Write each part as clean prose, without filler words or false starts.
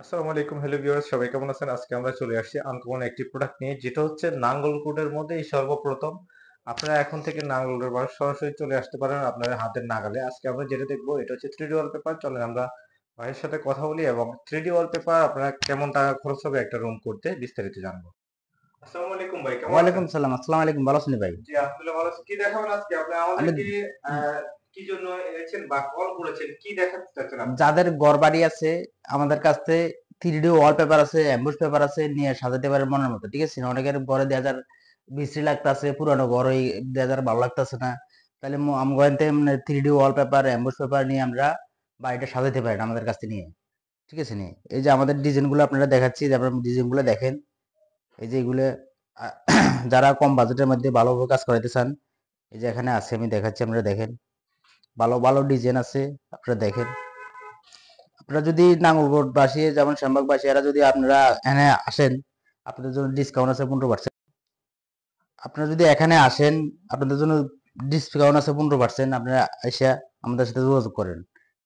আসসালামু আলাইকুম, hello viewers, সবাই কেমন আছেন? আজকে আমরা চলে আসছি আনকমন একটি প্রোডাক্ট নিয়ে, যেটা হচ্ছে নাঙ্গলকোটের মধ্যেই সর্বপ্রথম। আপনারা এখন থেকে নাঙ্গলকোটের বাজার সরাসরি চলে আসতে পারেন আপনাদের হাতের নাগালে। আজকে আমরা যেটা দেখবো এটা হচ্ছে 3D ওয়ালপেপার। চলেন আমরা ভাইয়ের সাথে কথা বলি এবং 3D ওয়ালপেপার আপনারা কেমন টাকা খরচ হবে একটা রুম করতে বিস্তারিত জানবো। আসসালামু আলাইকুম ভাই, কেমন আছেন? ওয়ালাইকুম সালাম। আসসালামু আলাইকুম। ভালো আছেন ভাই? জি আলহামদুলিল্লাহ ভালো আছি। কি দেখাবেন আজকে? আপনি আমি আমাদেরকে কি জন্য এনেছেন বা কল করেছেন? কি দেখাতে চাচ্ছেন আপনি? যাদের ঘরবাড়ি আছে আমাদের কাছে 3D ওয়ালপেপার আছে, এমবুস পেপার আছে, নিয়ে সাজাতে পারেন মনের মতো। ঠিক আছে? অনেকের ঘরে দেখা যায় বিশ্রী লাগতাছে, পুরানো ঘর ওই দেখা যায় ভালো লাগতাছে না। তাহলে আমগোয়েন্তে 3D ওয়ালপেপার, এমবুস পেপার নিয়ে আমরা বাড়িটা সাজাতে পারেন আমাদের কাছ থেকে নিয়ে। ঠিক আছে নি? এই যে আমাদের ডিজাইনগুলো আপনারা দেখাচ্ছি, যে আপনারা ডিজাইনগুলো দেখেন। এই যে এগুলো আ যারা কম বাজেটের মধ্যে ভালোভাবে কাজ করাইতে চান, এই যে এখানে আছে আমি দেখাচ্ছি, আপনারা দেখেন। ভালো, ভালো ডিজাইন আছে, আপনারা দেখেন। আপনারা যদি নাঙ্গলকোটবাসী যেমন শ্যামবাগবাসী এরা যদি আপনারা এখানে আসেন, আপনাদের জন্য ডিসকাউন্ট আছে 15%। আপনারা যদি এখানে আসেন, আপনাদের জন্য ডিসকাউন্ট আছে 15%। আপনারা এসে আমাদের সাথে যোগাযোগ করেন।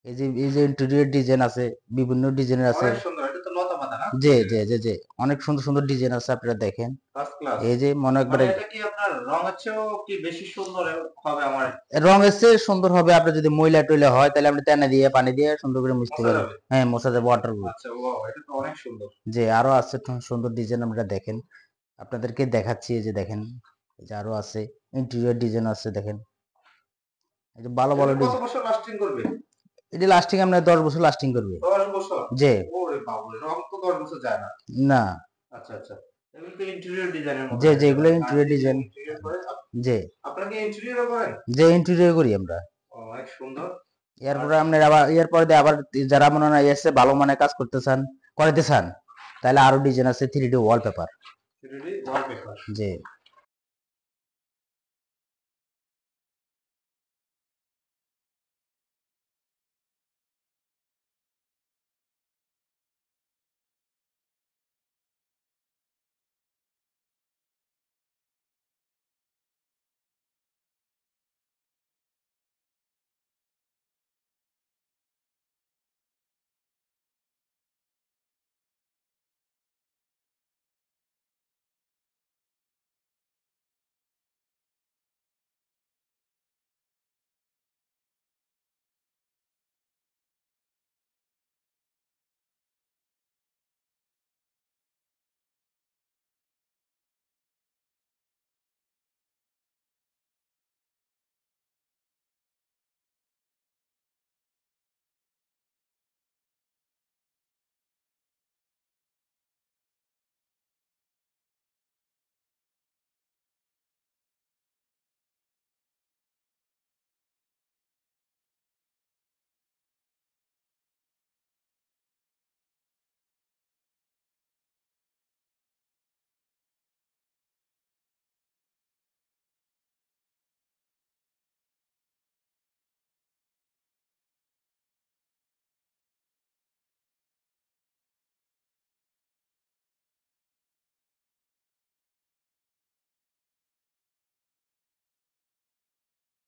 এই যে ইন্টেরিয়র ডিজাইন আছে, বিভিন্ন ডিজাইনের আছে। অনেক সুন্দর। এটা তো লতা পাতা না? জি, জি, জি, জি। অনেক সুন্দর, সুন্দর ডিজাইন আছে, আপনারা দেখেন। First class. এই যে মনে মানে একবারে এটা কি আপনার রঙের চেয়েও কি বেশি সুন্দর হবে আমার? রং এসে সুন্দর হবে। আপনার যদি ময়লা-টয়লা হয় তাহলে আপনি তেনা দিয়ে, পানি দিয়ে সুন্দর করে মুছতে মোছা পারেন। যাবে? হ্যাঁ, মোছা যাবে ওয়াটারপ্রুফ। আচ্ছা, ওয়াও! এটা তো অনেক সুন্দর। যে আরো আছে সুন্দর ডিজাইন, আপনারা দেখেন। আপনাদেরকে দেখাচ্ছি, এই যে দেখেন। এই যে আরো আছে ইন্টেরিয়র ডিজাইন আছে, দেখেন। এই যে ভালো ভালো এটা কত ডিজাইন। বছর লাস্টিং করবে? এটি লাস্টিং আপনার 10 বছর লাস্টিং করবে। ১০ বছর? যে ওরে বাবুরে! রং তো ১০ বছর যায় না। না, আচ্ছা, আচ্ছা। এগুলো তো ইন্টেরিয়র ডিজাইনের মতো যে দেখা যেগুলো যাচ্ছে। কাঠ ইন্টেরিয়র দিয়ে যে ডিজাইন, ইন্টেরিয়র করে যে আপনারা কি ইন্টেরিয়রও করেন? যে ইন্টেরিয়র করি আমরা। ও, অনেক সুন্দর। আর এরপরে আপনার আবার এরপরে দিয়ে আবার যারা মনে হয় এসে ভালো মানের কাজ করতে চান, করাইতে চান, তাহলে আরো ডিজাইন আছে 3D ওয়ালপেপার। 3D wallpaper. জি।